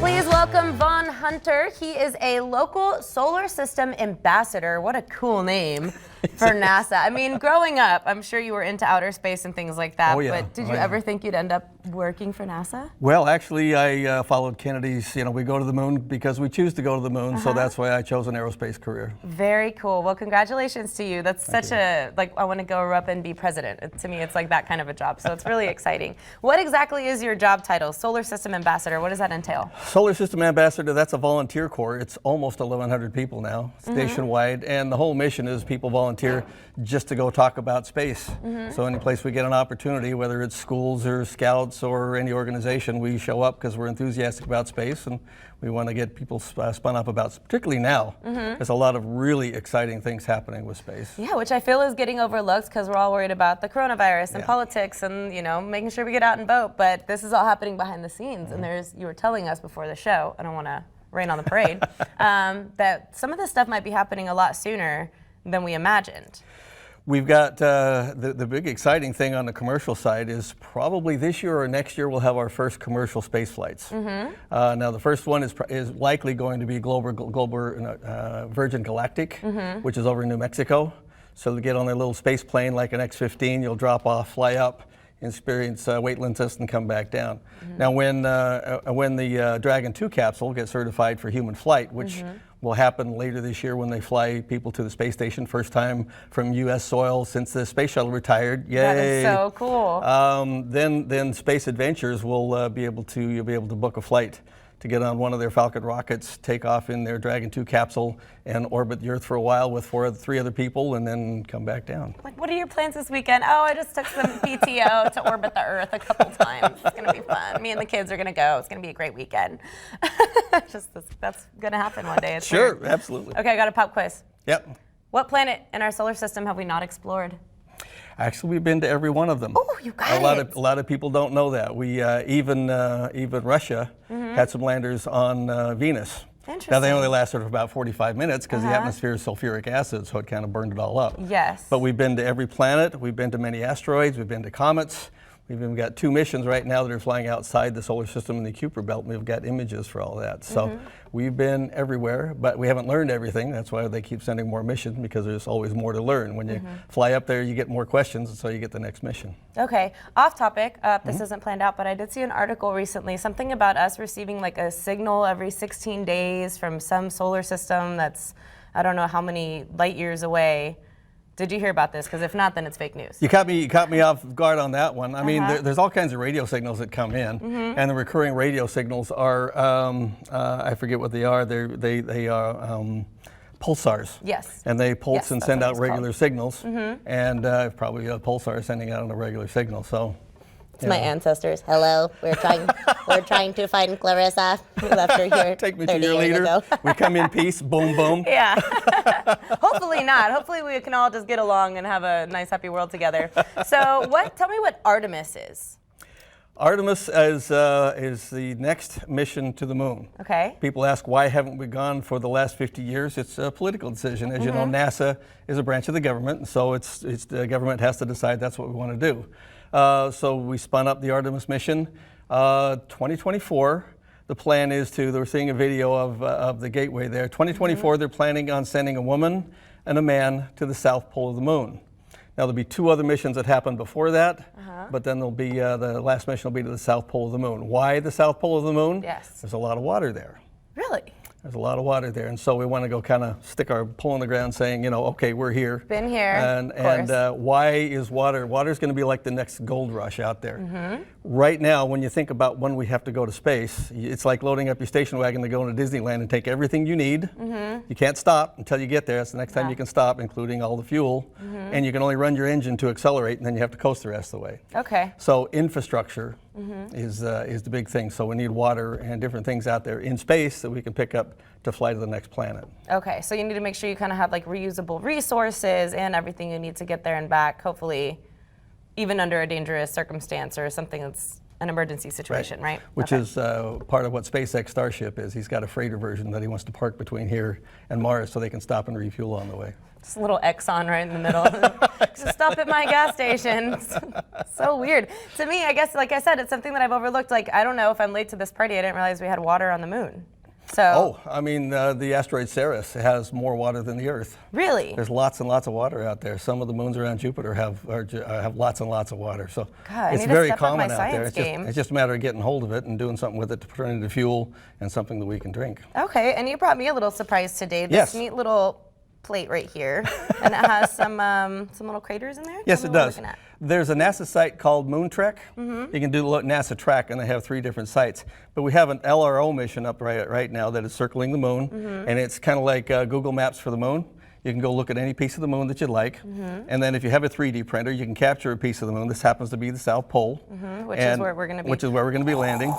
Please welcome Vaughn Hunter. He is a local solar system ambassador. What a cool name for NASA. I mean, growing up, I'm sure you were into outer space and things like that, but did you ever think you'd end up working for NASA? Well, actually, I followed Kennedy's, we go to the moon because we choose to go to the moon, so that's why I chose an aerospace career. Very cool. Well, congratulations to you. That's such a, I want to grow up and be president. To me, it's like that kind of a job, so it's really exciting. What exactly is your job title? Solar System Ambassador, what does that entail? Solar System Ambassador, that's a volunteer corps. It's almost 1,100 people now, nationwide, and the whole mission is people volunteer just to go talk about space. So any place we get an opportunity, whether it's schools or scouts or any organization, we show up because we're enthusiastic about space and we want to get people spun up about, particularly now. There's a lot of really exciting things happening with space. Yeah, which I feel is getting overlooked because we're all worried about the coronavirus and politics and, making sure we get out and vote. But this is all happening behind the scenes. And you were telling us before the show, I don't want to rain on the parade, that some of this stuff might be happening a lot sooner than we imagined. We've got the big exciting thing on the commercial side is probably this year or next year we'll have our first commercial space flights. Now the first one is likely going to be Virgin Galactic, which is over in New Mexico. So to get on their little space plane like an X-15, you'll drop off, fly up, experience weight test and come back down. Now when the Dragon 2 capsule gets certified for human flight, which will happen later this year when they fly people to the space station, first time from U.S. soil since the space shuttle retired. Yay! That is so cool. Then Space Adventures will you'll be able to book a flight to get on one of their Falcon rockets, take off in their Dragon 2 capsule, and orbit the Earth for a while with three other people, and then come back down. What are your plans this weekend? Oh, I just took some PTO to orbit the Earth a couple times. It's gonna be fun. Me and the kids are gonna go. It's gonna be a great weekend. That's gonna happen one day. It's sure, weird. Absolutely. Okay, I got a pop quiz. Yep. What planet in our solar system have we not explored? Actually, we've been to every one of them. Oh, you got it. A lot of people don't know that. We even Russia had some landers on Venus. Interesting. Now they only lasted for about 45 minutes because the atmosphere is sulfuric acid, so it kind of burned it all up. Yes. But we've been to every planet. We've been to many asteroids. We've been to comets. We've even got 2 missions right now that are flying outside the solar system in the Kuiper Belt. We've got images for all that. So we've been everywhere, but we haven't learned everything. That's why they keep sending more missions, because there's always more to learn. When you fly up there, you get more questions, and so you get the next mission. Okay, off topic, this isn't planned out, but I did see an article recently, something about us receiving like a signal every 16 days from some solar system that's, I don't know how many light years away. Did you hear about this? Because if not, then it's fake news. You caught me off guard on that one. I mean, there's all kinds of radio signals that come in, and the recurring radio signals are, I forget what they are. They are pulsars. Yes. And they pulse and send out regular signals, and probably a pulsar is sending out a regular signal. So. It's my ancestors. Hello, we're trying to find Clarissa. We left her here. Take me to your leader. We come in peace. Boom, boom. Yeah. Hopefully not. Hopefully we can all just get along and have a nice, happy world together. So, tell me what Artemis is. Artemis is the next mission to the moon. Okay. People ask, why haven't we gone for the last 50 years? It's a political decision. As you know, NASA is a branch of the government, and so it's the government has to decide that's what we want to do. So we spun up the Artemis mission. 2024, the plan is we're seeing a video of the gateway there. 2024, they're planning on sending a woman and a man to the south pole of the moon. Now there'll be 2 other missions that happen before that, but then there'll be, the last mission will be to the south pole of the moon. Why the south pole of the moon? Yes. There's a lot of water there. Really? There's a lot of water there, and so we want to go kind of stick our pole in the ground saying, okay, we're here. Been here, and why is water? Water's going to be like the next gold rush out there. Right now, when you think about when we have to go to space, it's like loading up your station wagon to go into Disneyland and take everything you need. You can't stop until you get there. That's the next time you can stop, including all the fuel. And you can only run your engine to accelerate, and then you have to coast the rest of the way. Okay. So infrastructure is the big thing. So we need water and different things out there in space that we can pick up to fly to the next planet. Okay, so you need to make sure you kind of have like reusable resources and everything you need to get there and back, hopefully even under a dangerous circumstance or something that's an emergency situation, right? Which Okay. is part of what SpaceX Starship is. He's got a freighter version that he wants to park between here and Mars so they can stop and refuel on the way. Just a little Exxon right in the middle. Just stop at my gas station. So weird. To me, I guess, like I said, it's something that I've overlooked. Like, I don't know if I'm late to this party. I didn't realize we had water on the moon. So. Oh, I mean, the asteroid Ceres has more water than the Earth. Really? There's lots and lots of water out there. Some of the moons around Jupiter have lots and lots of water. So God, it's I need to very step up common my out there. science game. It's just a matter of getting hold of it and doing something with it to turn it into fuel and something that we can drink. Okay, and you brought me a little surprise today. This Yes. neat little plate right here, and it has some little craters in there. Yes, Tell it me what we're does. looking at. There's a NASA site called Moontrek. Mm-hmm. You can do NASA Track, and they have 3 different sites. But we have an LRO mission up right now that is circling the moon, Mm-hmm. and it's kind of like Google Maps for the moon. You can go look at any piece of the moon that you'd like, Mm-hmm. and then if you have a 3D printer, you can capture a piece of the moon. This happens to be the South Pole, Which is where we're gonna be. Which is where we're going to be landing.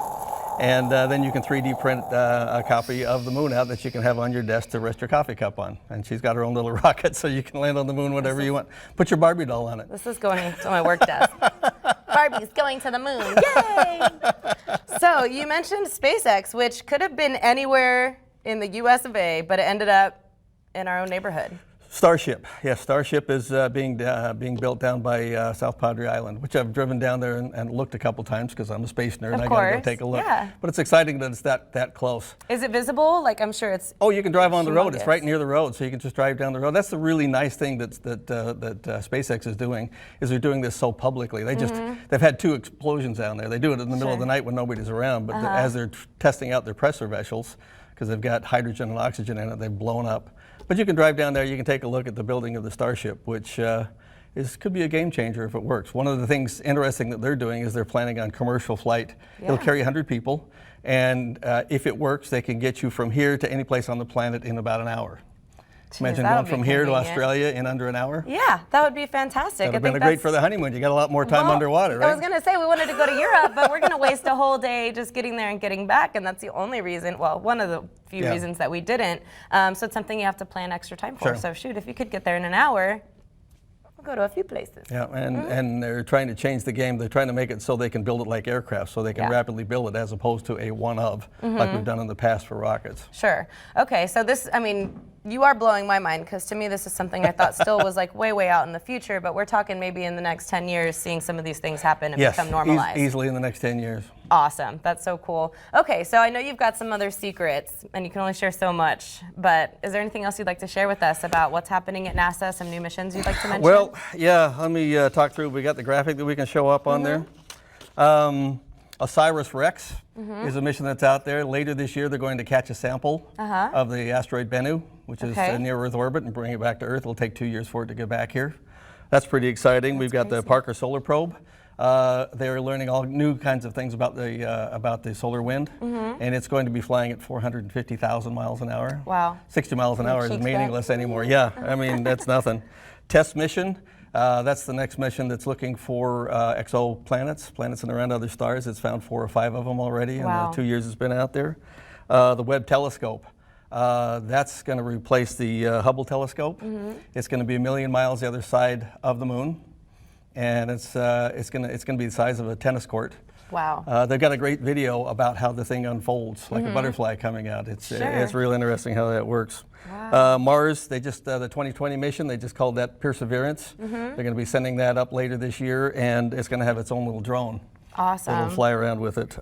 And then you can 3D print a copy of the moon out that you can have on your desk to rest your coffee cup on. And she's got her own little rocket, so you can land on the moon whenever you want. Put your Barbie doll on it. This is going to my work desk. Barbie's going to the moon. Yay! So you mentioned SpaceX, which could have been anywhere in the US of A, but it ended up in our own neighborhood. Starship, yes, Starship is being built down by South Padre Island, which I've driven down there and looked a couple times because I'm a space nerd and I gotta go course, take a look. yeah. But it's exciting that it's that close. Is it visible? Like, I'm sure it's. Oh, you can drive on the road. It's Humongous. right near the road, so you can just drive down the road. That's the really nice thing that SpaceX is doing, is they're doing this so publicly. They've had 2 explosions down there. They do it in the middle of the night when nobody's around, but as they're testing out their pressure vessels, because they've got hydrogen and oxygen in it, they've blown up. But you can drive down there, you can take a look at the building of the Starship, which could be a game changer if it works. One of the things interesting that they're doing is they're planning on commercial flight. It'll Yeah. carry 100 people, and if it works, they can get you from here to any place on the planet in about an hour. Imagine that'll going be from here to convenient. Australia in under an hour. Yeah, that would be fantastic. That would have been great for the honeymoon. You got a lot more time Well, underwater, right? I was gonna say we wanted to go to Europe, but we're gonna waste a whole day just getting there and getting back, and that's the only reason. Well, one of the few Yeah. reasons that we didn't. So it's something you have to plan extra time for. Sure. So shoot, if you could get there in an hour, we'll go to a few places. Yeah, and they're trying to change the game. They're trying to make it so they can build it like aircraft, so they can Yeah. rapidly build it as opposed to a one-of, like we've done in the past for rockets. Sure. Okay, so this, I mean, you are blowing my mind because to me this is something I thought still was like way out in the future, but we're talking maybe in the next 10 years seeing some of these things happen and Yes, become normalized. easily in the next 10 years. Awesome. That's so cool. Okay, so I know you've got some other secrets and you can only share so much, but is there anything else you'd like to share with us about what's happening at NASA, some new missions you'd like to mention? Well, yeah, let me talk through. We got the graphic that we can show up on there. OSIRIS-REx is a mission that's out there. Later this year, they're going to catch a sample of the asteroid Bennu, which is Okay. near Earth orbit, and bring it back to Earth. It'll take 2 years for it to get back here. That's pretty exciting. We've got the Parker Solar Probe. They're learning all new kinds of things about the solar wind, and it's going to be flying at 450,000 miles an hour. Wow. 60 miles an hour is cheeks meaningless anymore. Yeah, I mean, that's nothing. Test mission. That's the next mission that's looking for exoplanets, planets in and around other stars. It's found 4 or 5 of them already in Wow. the 2 years it's been out there. The Webb telescope. That's going to replace the Hubble telescope. It's going to be 1 million miles the other side of the moon, and it's going to be the size of a tennis court. Wow. They've got a great video about how the thing unfolds, like a butterfly coming out. It's real interesting how that works. Wow. Mars, they just the 2020 mission, they just called that Perseverance. They're going to be sending that up later this year, and it's going to have its own little drone. Awesome. It'll fly around with it.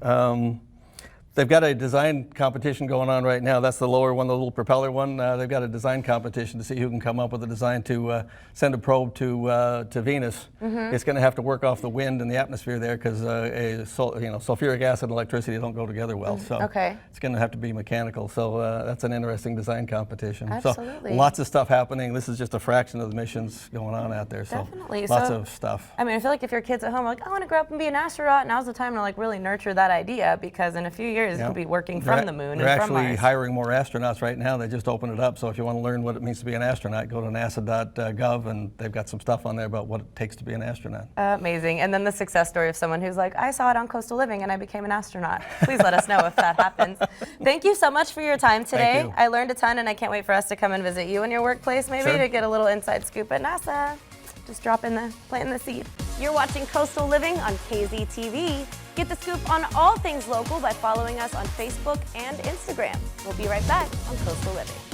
They've got a design competition going on right now. That's the lower one, the little propeller one. They've got a design competition to see who can come up with a design to send a probe to Venus. It's going to have to work off the wind and the atmosphere there because sulfuric acid and electricity don't go together well. So Okay. it's going to have to be mechanical. So that's an interesting design competition. Absolutely. So lots of stuff happening. This is just a fraction of the missions going on out there. So Definitely. lots So- of stuff. I mean, I feel like if your kids at home are like, I want to grow up and be an astronaut, now's the time to like really nurture that idea because in a few years you Yeah. could be working They're from the moon They're and from actually Mars. hiring more astronauts right now. They just opened it up. So if you want to learn what it means to be an astronaut, go to nasa.gov and they've got some stuff on there about what it takes to be an astronaut. Amazing. And then the success story of someone who's like, I saw it on Coastal Living and I became an astronaut. Please let us know if that happens. Thank you so much for your time today. you. I learned a ton and I can't wait for us to come and visit you in your workplace maybe Sure. to get a little inside scoop at NASA. Just planting the seed. You're watching Coastal Living on KZTV. Get the scoop on all things local by following us on Facebook and Instagram. We'll be right back on Coastal Living.